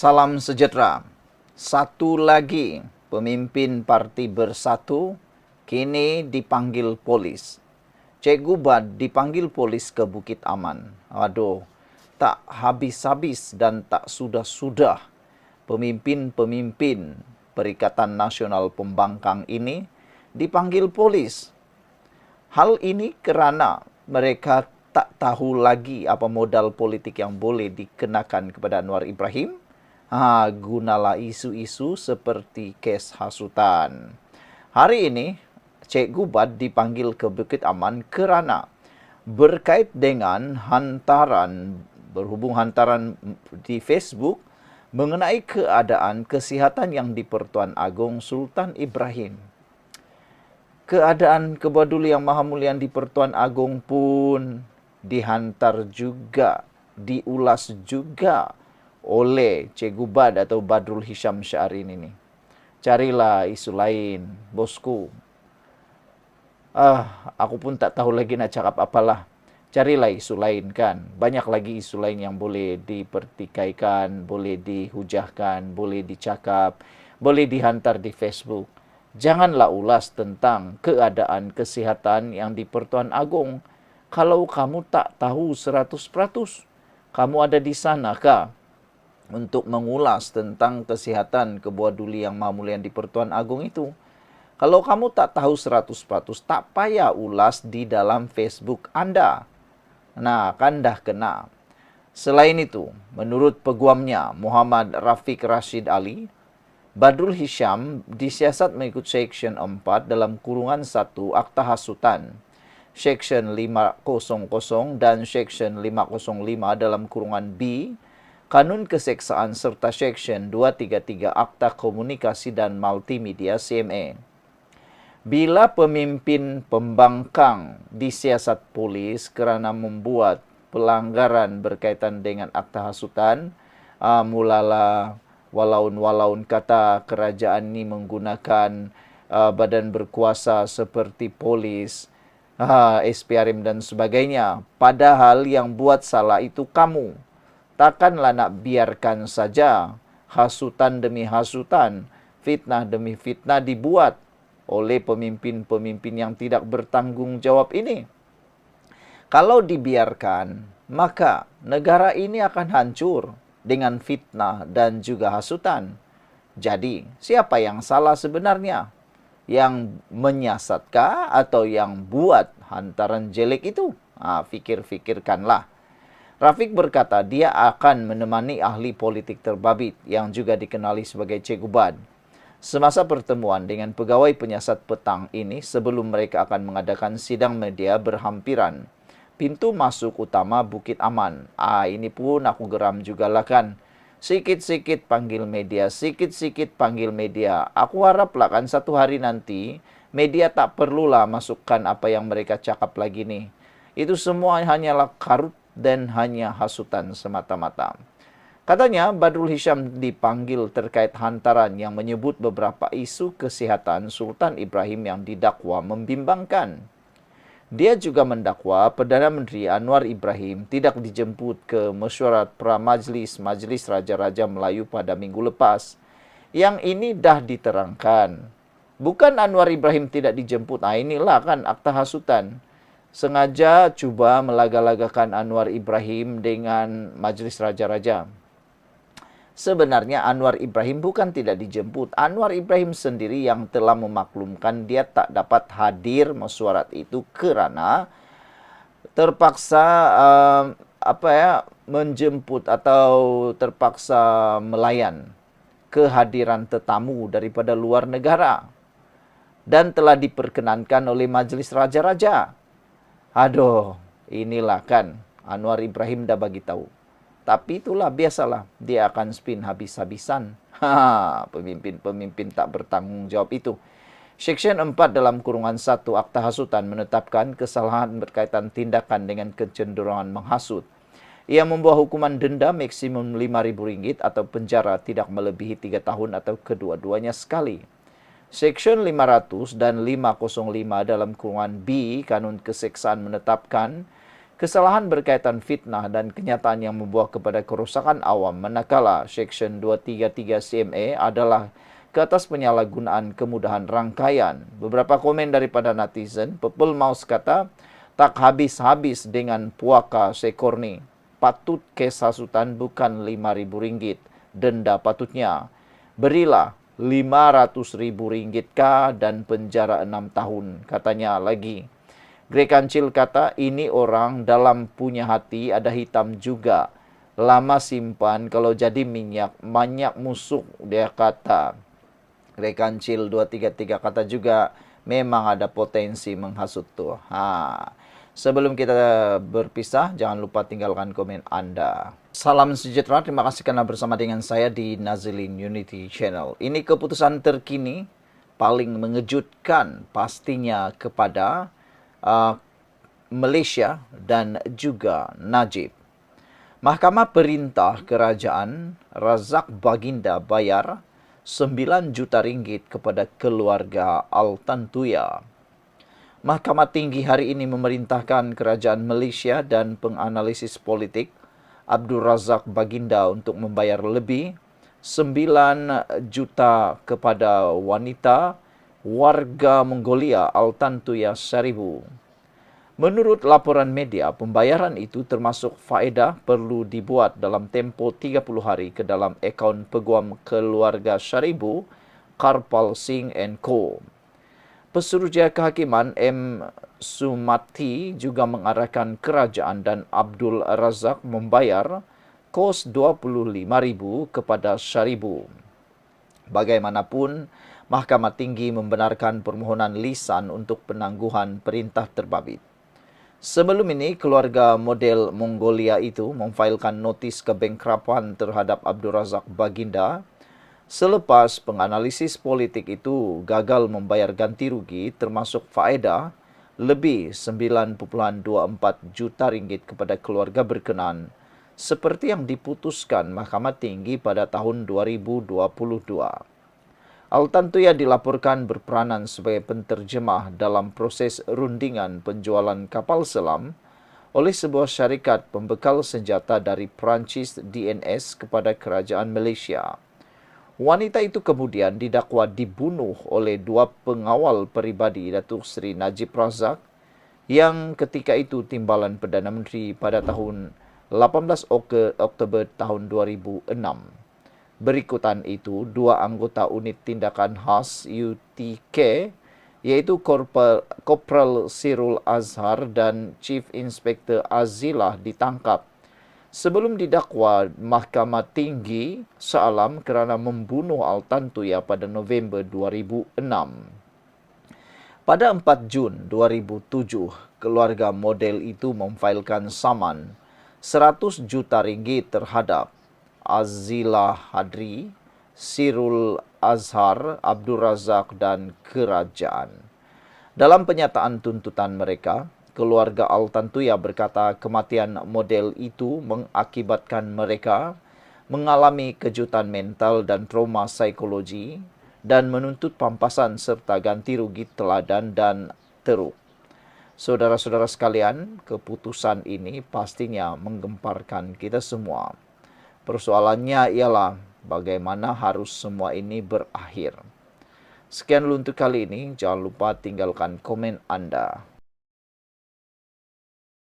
Salam sejahtera. Satu lagi pemimpin Parti Bersatu kini dipanggil polis. Cikgu Bad dipanggil polis ke Bukit Aman. Aduh, tak habis-habis dan tak sudah-sudah pemimpin-pemimpin Perikatan Nasional Pembangkang ini dipanggil polis. Hal ini kerana mereka tak tahu lagi apa modal politik yang boleh dikenakan kepada Anwar Ibrahim. Gunalah isu-isu seperti kes hasutan. Hari ini, Cikgu Bad dipanggil ke Bukit Aman kerana berkait dengan hantaran di Facebook mengenai keadaan kesihatan yang di Pertuan Agong Sultan Ibrahim. Keadaan Kebua-Duli Yang Maha Mulia di Pertuan Agong pun dihantar juga, diulas juga oleh Cikgu Bad atau Badrul Hisham Syahrin ini. Carilah isu lain, bosku. Aku pun tak tahu lagi nak cakap apalah. Carilah isu lain kan. Banyak lagi isu lain yang boleh dipertikaikan, boleh dihujahkan, boleh dicakap, boleh dihantar di Facebook. Janganlah ulas tentang keadaan kesihatan yang di Pertuan Agong. Kalau kamu tak tahu 100%, kamu ada di sana kah untuk mengulas tentang kesihatan Kebua-Duli Yang Maha Mulia di Pertuan Agong itu? Kalau kamu tak tahu 100%, tak payah ulas di dalam Facebook Anda. Nah, kan dah kena. Selain itu, menurut peguamnya Muhammad Rafiq Rashid Ali, Badrul Hisham disiasat mengikut Seksyen 4 dalam kurungan 1 Akta Hasutan, Seksyen 500 dan Seksyen 505 dalam kurungan B, Kanun Keseksaan serta Seksyen 233 Akta Komunikasi dan Multimedia CMA. Bila pemimpin pembangkang disiasat polis kerana membuat pelanggaran berkaitan dengan akta hasutan, mulalah walaun-walaun kata kerajaan ini menggunakan badan berkuasa seperti polis, SPRM dan sebagainya. Padahal yang buat salah itu kamu. Takkanlah nak biarkan saja hasutan demi hasutan, fitnah demi fitnah dibuat oleh pemimpin-pemimpin yang tidak bertanggung jawab ini. Kalau dibiarkan, maka negara ini akan hancur dengan fitnah dan juga hasutan. Jadi, siapa yang salah sebenarnya? Yang menyiasatkah atau yang buat hantaran jelek itu? Fikir-fikirkanlah. Rafiq berkata dia akan menemani ahli politik terbabit yang juga dikenali sebagai Cikgu Bad semasa pertemuan dengan pegawai penyiasat petang ini sebelum mereka akan mengadakan sidang media berhampiran pintu masuk utama Bukit Aman. Ini pun aku geram jugalah kan. Sikit-sikit panggil media, sikit-sikit panggil media. Aku haraplah kan satu hari nanti media tak perlulah masukkan apa yang mereka cakap lagi nih. Itu semua hanyalah karut dan hanya hasutan semata-mata. Katanya Badrul Hisham dipanggil terkait hantaran yang menyebut beberapa isu kesihatan Sultan Ibrahim yang didakwa membimbangkan. Dia juga mendakwa Perdana Menteri Anwar Ibrahim tidak dijemput ke mesyuarat pra-majlis Majlis Raja-Raja Melayu pada minggu lepas. Yang ini dah diterangkan. Bukan Anwar Ibrahim tidak dijemput. Inilah kan akta hasutan. Sengaja cuba melaga-lagakan Anwar Ibrahim dengan Majlis Raja-Raja. Sebenarnya Anwar Ibrahim bukan tidak dijemput. Anwar Ibrahim sendiri yang telah memaklumkan dia tak dapat hadir mesyuarat itu kerana terpaksa menjemput atau terpaksa melayan kehadiran tetamu daripada luar negara dan telah diperkenankan oleh Majlis Raja-Raja. Inilah kan Anwar Ibrahim dah bagi tahu. Tapi itulah biasalah, dia akan spin habis-habisan. Pemimpin-pemimpin tak bertanggung jawab itu. Seksyen 4 dalam kurungan 1 Akta Hasutan menetapkan kesalahan berkaitan tindakan dengan kecenderungan menghasut. Ia membawa hukuman denda maksimum RM5,000 atau penjara tidak melebihi 3 tahun atau kedua-duanya sekali. Seksyen 500 dan 505 dalam kurungan B Kanun Keseksaan menetapkan Kesalahan berkaitan fitnah dan kenyataan yang membuah kepada kerusakan awam manakala Seksyen 233 CMA adalah ke atas penyalahgunaan kemudahan rangkaian. Beberapa komen daripada netizen, Pepul Maus kata, tak habis-habis dengan puaka sekor ni. Patut kes hasutan bukan RM5.000, denda patutnya. Berilah RM500.000 kah dan penjara 6 tahun, katanya lagi. Greg Kancil kata, ini orang dalam punya hati ada hitam juga. Lama simpan kalau jadi minyak, banyak musuh, dia kata. Greg Kancil 233 kata juga, memang ada potensi menghasut tuh. Sebelum kita berpisah, jangan lupa tinggalkan komen Anda. Salam sejahtera, terima kasih karena bersama dengan saya di Nazilin Unity Channel. Ini keputusan terkini paling mengejutkan pastinya kepada Malaysia dan juga Najib. Mahkamah perintah kerajaan Razak Baginda bayar RM9 juta kepada keluarga Altantuya. Mahkamah Tinggi hari ini memerintahkan kerajaan Malaysia dan penganalisis politik Abdul Razak Baginda untuk membayar lebih RM9 juta kepada wanita warga Mongolia Altantuya Seribu. Menurut laporan media, pembayaran itu termasuk faedah perlu dibuat dalam tempoh 30 hari ke dalam akaun peguam keluarga Seribu, Karpal Singh & Co. Pesuruhjaya Kehakiman M. Sumati juga mengarahkan kerajaan dan Abdul Razak membayar kos RM25,000 kepada Seribu. Bagaimanapun, Mahkamah Tinggi membenarkan permohonan lisan untuk penangguhan perintah terbabit. Sebelum ini, keluarga model Mongolia itu memfailkan notis kebankrapan terhadap Abdul Razak Baginda selepas penganalisis politik itu gagal membayar ganti rugi termasuk faedah lebih RM9.24 juta kepada keluarga berkenan seperti yang diputuskan Mahkamah Tinggi pada tahun 2022. Altantuya dilaporkan berperanan sebagai penterjemah dalam proses rundingan penjualan kapal selam oleh sebuah syarikat pembekal senjata dari Perancis DNS kepada kerajaan Malaysia. Wanita itu kemudian didakwa dibunuh oleh dua pengawal peribadi Datuk Seri Najib Razak yang ketika itu timbalan Perdana Menteri pada tahun 18 Oktober tahun 2006. Berikutan itu, dua anggota unit tindakan khas UTK, yaitu Kopral Sirul Azhar dan Chief Inspector Azilah ditangkap sebelum didakwa Mahkamah Tinggi Shah Alam kerana membunuh Altantuya pada November 2006. Pada 4 Jun 2007, keluarga model itu memfailkan saman RM100 juta terhadap Azilah Hadri, Sirul Azhar, Abdul Razak dan kerajaan. Dalam penyataan tuntutan mereka, keluarga Altantuya berkata kematian model itu mengakibatkan mereka mengalami kejutan mental dan trauma psikologi dan menuntut pampasan serta ganti rugi teladan dan teruk. Saudara-saudara sekalian, keputusan ini pastinya menggemparkan kita semua. Persoalannya ialah bagaimana harus semua ini berakhir. Sekian dulu untuk kali ini. Jangan lupa tinggalkan komen Anda.